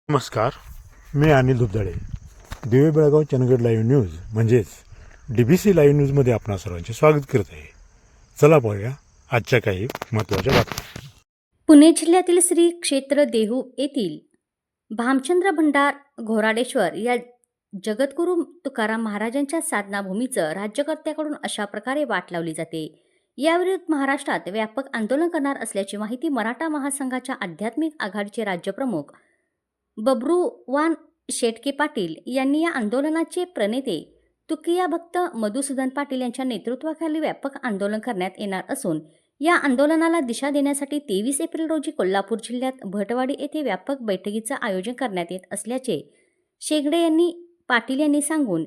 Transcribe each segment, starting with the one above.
नमस्कार, मी अनिल दुबदाळे. दिवे Belgaum Chandgad live news म्हणजेच DBC लाईव्ह न्यूजमध्ये आपणा सर्वांचे स्वागत करत आहे. चला पाहूया आजच्या काही महत्त्वाच्या बातम्या. पुणे जिल्ह्यातील श्री क्षेत्र देहू येथील भामचंद्र भंडार घोराडेश्वर या जगद्गुरू तुकाराम महाराजांच्या साधनाभूमीचं राज्यकर्त्याकडून अशा प्रकारे वाट लावली जाते. याविरुद्ध महाराष्ट्रात व्यापक आंदोलन करणार असल्याची माहिती मराठा महासंघाच्या आध्यात्मिक आघाडीचे राज्यप्रमुख बब्रुवान शेटके पाटील यांनी या आंदोलनाचे प्रणेते तुकिया भक्त मधुसूदन पाटील यांच्या नेतृत्वाखाली व्यापक आंदोलन करण्यात येणार असून या आंदोलनाला दिशा देण्यासाठी 23 एप्रिल रोजी कोल्हापूर जिल्ह्यात भटवाडी येथे व्यापक बैठकीचं आयोजन करण्यात येत असल्याचे शेगडे यांनी पाटील यांनी सांगून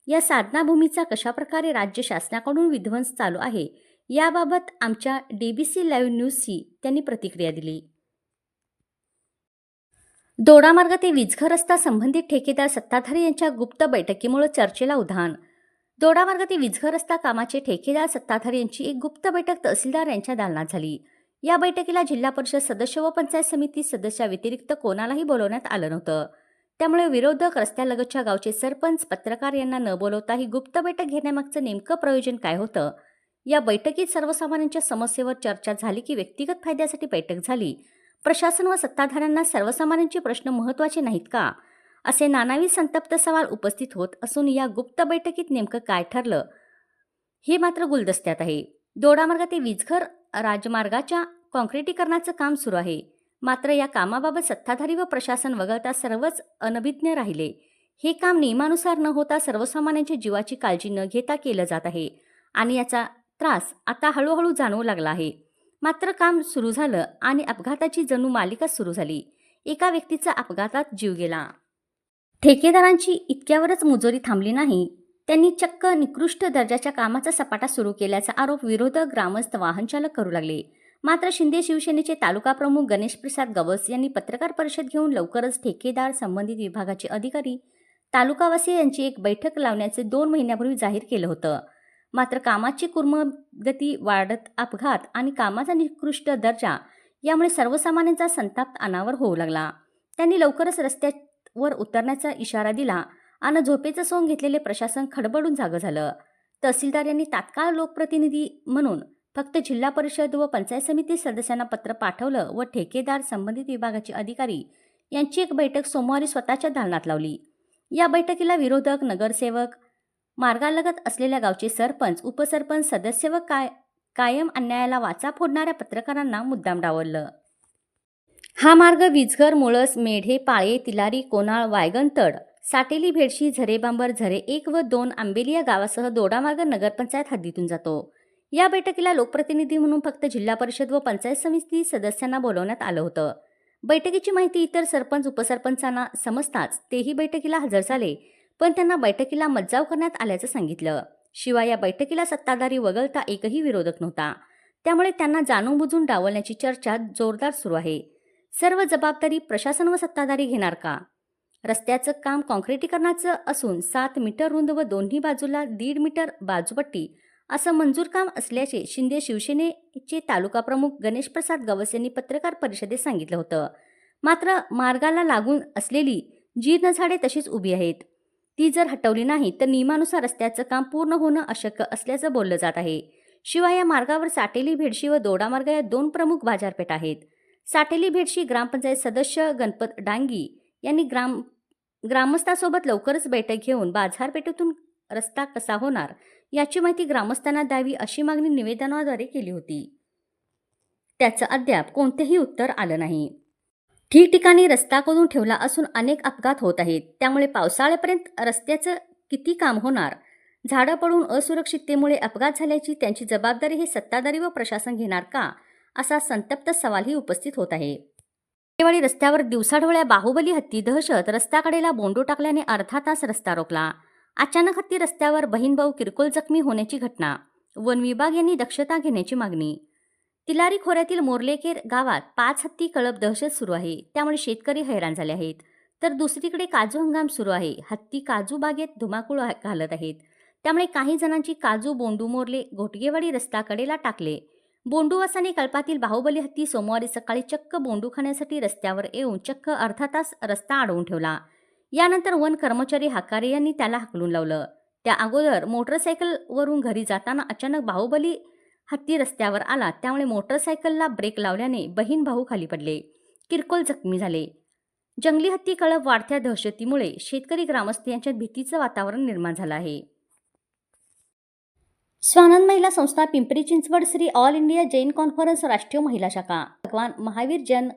या साधनाभूमीचा कशाप्रकारे राज्य शासनाकडून विध्वंस चालू आहे याबाबत आमच्या DBC लाईव्ह न्यूजशी त्यांनी प्रतिक्रिया दिली. दोडामार्ग ते वीजघर रस्ता संबंधित ठेकेदार सत्ताधारी यांच्या गुप्त बैठकीमुळे चर्चेला उधाण. दोडामार्ग ते वीजघर रस्ता कामाचे ठेकेदार सत्ताधारी यांची एक गुप्त बैठक तहसीलदार यांच्या दालनात झाली. या बैठकीला जिल्हा परिषद सदस्य व पंचायत समिती सदस्याव्यतिरिक्त कोणालाही बोलवण्यात आलं नव्हतं. त्यामुळे विरोधक, रस्त्यालगतच्या गावचे सरपंच, पत्रकार यांना न बोलवता ही गुप्त बैठक घेण्यामागचं नेमकं प्रयोजन काय होतं? या बैठकीत सर्वसामान्यांच्या समस्येवर चर्चा झाली की व्यक्तिगत फायद्यासाठी बैठक झाली? प्रशासन व सत्ताधाऱ्यांना सर्वसामान्यांचे प्रश्न महत्त्वाचे नाहीत का? असे नानाविध संतप्त सवाल उपस्थित होत असून या गुप्त बैठकीत नेमकं काय ठरलं हे मात्र गुलदस्त्यात आहे. दोडामार्ग ते वीजघर राजमार्गाच्या काँक्रिटीकरणाचं काम सुरू आहे. मात्र या कामाबाबत सत्ताधारी व प्रशासन वगळता सर्वच अनभिज्ञ राहिले. हे काम नियमानुसार न होता सर्वसामान्यांच्या जीवाची काळजी न घेता केलं जात आहे आणि याचा त्रास आता हळूहळू जाणवू लागला आहे. मात्र काम सुरू झालं आणि अपघाताची जणू मालिकाच सुरू झाली. एका व्यक्तीचा अपघातात जीव गेला. ठेकेदारांची इतक्यावरच मुजोरी थांबली नाही, त्यांनी चक्क निकृष्ट दर्जाच्या कामाचा सपाटा सुरू केल्याचा आरोप विरोधक, ग्रामस्थ, वाहनचालक करू लागले. मात्र शिंदे शिवसेनेचे तालुका प्रमुख गणेश प्रसाद गवस यांनी पत्रकार परिषद घेऊन लवकरच ठेकेदार, संबंधित विभागाचे अधिकारी, तालुकावासी यांची एक बैठक लावण्याचे 2 महिन्यापूर्वी जाहीर केलं होतं. मात्र कामाची कुर्मगती वाढत अपघात आणि कामाचा निकृष्ट दर्जा यामुळे सर्वसामान्यांचा संताप अनावर होऊ लागला. त्यांनी लवकरच रस्त्यावर उतरण्याचा इशारा दिला आणि झोपेचं सोंग घेतलेले प्रशासन खडबडून जागं झालं. तहसीलदार यांनी तात्काळ लोकप्रतिनिधी म्हणून फक्त जिल्हा परिषद व पंचायत समिती सदस्यांना पत्र पाठवलं व ठेकेदार, संबंधित विभागाचे अधिकारी यांची एक बैठक सोमवारी स्वतःच्या दालनात लावली. या बैठकीला विरोधक, नगरसेवक, मार्गालगत असलेल्या गावचे सरपंच, उपसरपंच, सदस्य व कायम अन्यायाला वाचा फोडणाऱ्या पत्रकारांना मुद्दाम डावललं. हा मार्ग वीजघर, मुळस, मेढे, पाळे, तिलारी, कोनाळ, वायगणतड, साटेली, भेडशी, झरेबांबर, झरे 1 व 2, आंबेली या गावासह दोडामार्ग नगरपंचायत हद्दीतून जातो. या बैठकीला लोकप्रतिनिधी म्हणून फक्त जिल्हा परिषद व पंचायत समिती सदस्यांना बोलवण्यात आलं होतं. बैठकीची माहिती इतर सरपंच, उपसरपंचांना समजताच तेही बैठकीला हजर झाले, पण त्यांना बैठकीला मज्जाव करण्यात आल्याचं सांगितलं. शिवाय या बैठकीला सत्ताधारी वगळता एकही विरोधक नव्हता. त्यामुळे त्यांना जाणून बुजून डावलण्याची चर्चा जोरदार सुरू आहे. सर्व जबाबदारी प्रशासन व सत्ताधारी घेणार का? रस्त्याचं काम काँक्रिटीकरणाचं असून 7 मीटर रुंद व दोन्ही बाजूला 1.5 मीटर बाजूपट्टी असं मंजूर काम असल्याचे शिंदे शिवसेनेचे तालुका प्रमुख गणेश प्रसाद गवस यांनी पत्रकार परिषदेत सांगितलं होतं. मात्र मार्गाला लागून असलेली जीर्ण झाडे तशीच उभी आहेत. ती जर हटवली नाही तर नियमानुसार रस्त्याचं काम पूर्ण होणं अशक्य असल्याचं बोललं जात आहे. शिवाय या मार्गावर साटेली, भेडशी व दोडामार्ग या 2 प्रमुख बाजारपेठ आहेत. साटेली भेडशी ग्रामपंचायत सदस्य गणपत डांगी यांनी ग्रामस्थांसोबत लवकरच बैठक घेऊन बाजारपेठेतून रस्ता कसा होणार याची माहिती ग्रामस्थांना द्यावी अशी मागणी निवेदनाद्वारे केली होती. त्याचं अद्याप कोणतेही उत्तर आलं नाही. ठिकठिकाणी रस्ता खोदून ठेवला असून अनेक अपघात होत आहेत. त्यामुळे पावसाळ्यापर्यंत रस्त्याचं किती काम होणार? झाडं पडून असुरक्षिततेमुळे अपघात झाल्याची त्यांची जबाबदारी हे सत्ताधारी व प्रशासन घेणार का? असा संतप्त सवालही उपस्थित होत आहे. केवाडी रस्त्यावर दिवसाढवळ्या बाहुबली हत्ती दहशत, रस्त्याकडेला बोंडू टाकल्याने अर्धा तास रस्ता रोखला. अचानक हत्ती रस्त्यावर, बहीण भाऊ किरकोळ जखमी होण्याची घटना. वन विभाग यांनी दक्षता घेण्याची मागणी. तिलारी खोऱ्यातील मोर्लेकेर गावात 5 हत्ती कळप दहशत सुरू आहे. त्यामुळे शेतकरी हैराण झाले आहेत. तर दुसरीकडे काजू हंगाम सुरू आहे. हत्ती काजू बागेत धुमाकूळ घालत आहेत. त्यामुळे काही जणांची काजू, बोंडू मोरले घोटगेवाडी रस्त्याकडेला टाकले. बोंडुवासाने कळपातील बाहुबली हत्ती सोमवारी सकाळी चक्क बोंडू खाण्यासाठी रस्त्यावर येऊन चक्क अर्धा तास रस्ता अडवून ठेवला. यानंतर वन कर्मचारी हाकारे यांनी त्याला हाकलून लावलं. त्या अगोदर मोटरसायकलवरून घरी जाताना अचानक बाहुबली हत्ती रस्त्यावर आला. त्यामुळे मोटरसायकलला ब्रेक लावल्याने बहीण भाऊ खाली पडले, किरकोळ जखमी झाले. जंगली हत्ती कळप वाढत्या दहशतीमुळे शेतकरी ग्रामस्थ यांच्यात भीतीचं वातावरण निर्माण झालं आहे. स्वानंद महिला संस्था Pimpri Chinchwad Shri all India Jain conference राष्ट्रीय महिला शाखा भगवान महावीर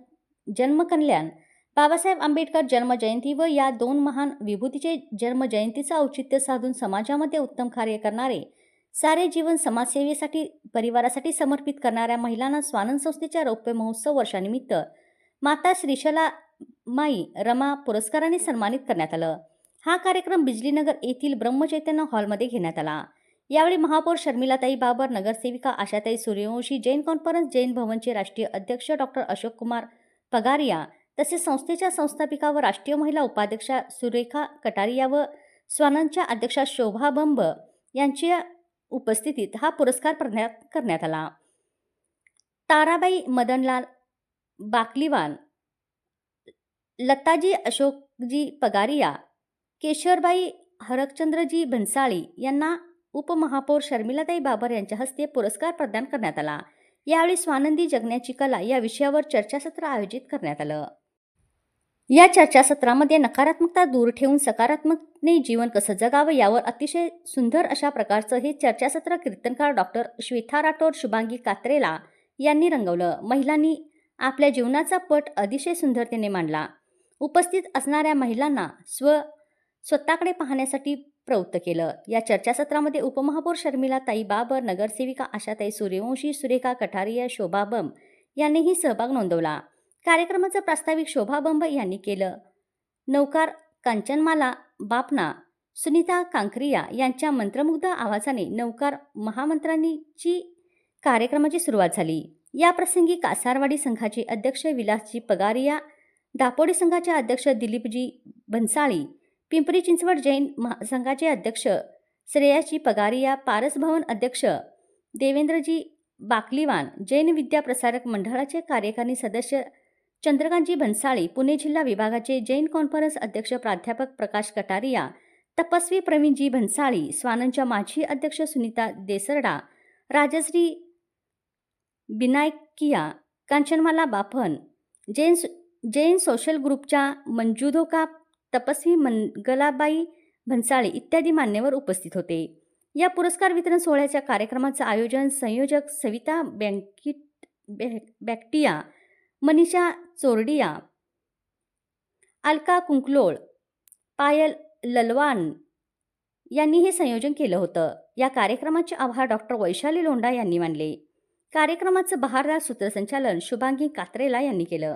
जन्मकल्याण बाबासाहेब आंबेडकर जन्मजयंती व या दोन महान विभूतीचे जन्मजयंतीचं औचित्य साधून समाजामध्ये उत्तम कार्य करणारे, सारे जीवन समाजसेवेसाठी परिवारासाठी समर्पित करणाऱ्या महिलांना स्वानंद संस्थेच्या रौप्य महोत्सव वर्षानिमित्त माता श्रीशला माई रमा पुरस्काराने सन्मानित करण्यात आलं. हा कार्यक्रम बिजलीनगर येथील ब्रह्मचैतन्य हॉलमध्ये घेण्यात आला. यावेळी महापौर शर्मिलाताई बाबर, नगरसेविका आशाताई सूर्यवंशी, जैन कॉन्फरन्स जैन भवनचे राष्ट्रीय अध्यक्ष डॉक्टर अशोक कुमार पगारिया तसेच संस्थेच्या संस्थापिका व राष्ट्रीय महिला उपाध्यक्षा सुरेखा कटारिया व स्वानंदच्या अध्यक्षा शोभा बंब यांच्या उपस्थितीत हा पुरस्कार प्रदान करण्यात आला. ताराबाई मदनलाल बाकलीवान, लताजी अशोकजी पगारिया, केशरबाई हरकचंद्रजी भन्साळी यांना उपमहापौर शर्मिलाताई बाबर यांच्या हस्ते पुरस्कार प्रदान करण्यात आला. यावेळी स्वानंदी जगण्याची कला या विषयावर चर्चासत्र आयोजित करण्यात आलं. या चर्चासत्रामध्ये नकारात्मकता दूर ठेवून सकारात्मकने जीवन कसं जगावं यावर अतिशय सुंदर अशा प्रकारचं हे चर्चासत्र कीर्तनकार डॉक्टर श्वेता राठोड, शुभांगी कात्रेला यांनी रंगवलं. महिलांनी आपल्या जीवनाचा पट अतिशय सुंदरतेने मांडला. उपस्थित असणाऱ्या महिलांना स्वतःकडे पाहण्यासाठी प्रवृत्त केलं. या चर्चासत्रामध्ये उपमहापौर शर्मिलाताई बाबर, नगरसेविका आशाताई सूर्यवंशी, सुरेखा कटारिया, शोभा बंब यांनीही सहभाग नोंदवला. कार्यक्रमाचं प्रास्ताविक शोभा बंब यांनी केलं. नौकार कांचनमाला बापना, सुनीता कांकरिया यांच्या मंत्रमुग्ध आवाजाने नौकार महामंत्रांची कार्यक्रमाची सुरुवात झाली. याप्रसंगी कासारवाडी संघाचे अध्यक्ष विलासजी पगारिया, दापोडी संघाचे अध्यक्ष दिलीपजी भन्साळी, पिंपरी चिंचवड जैन महासंघाचे अध्यक्ष श्रेयाजी पगारिया, पारस भवन अध्यक्ष देवेंद्रजी बाकलीवान, जैन विद्या प्रसारक मंडळाचे कार्यकारी सदस्य चंद्रकांतजी भन्साळी, पुणे जिल्हा विभागाचे जैन कॉन्फरन्स अध्यक्ष प्राध्यापक प्रकाश कटारिया, तपस्वी प्रवीणजी भन्साळी, स्वानंदच्या माजी अध्यक्ष सुनीता देसरडा, राजश्री बिनायकिया, कांचनमाला बाफन, जैन सोशल ग्रुपच्या मंजुधोका, तपस्वी मंगलाबाई भन्साळी इत्यादी मान्यवर उपस्थित होते. या पुरस्कार वितरण सोहळ्याच्या कार्यक्रमाचं आयोजन संयोजक सविता बॅक्टिया, मनीषा चोरडिया, अलका कुंकलोळ, पायल ललवान यांनी हे संयोजन केलं होतं. या कार्यक्रमाचे आभार डॉक्टर वैशाली लोंढा यांनी मानले. कार्यक्रमाचं बहारदार सूत्रसंचालन शुभांगी कात्रेला यांनी केलं.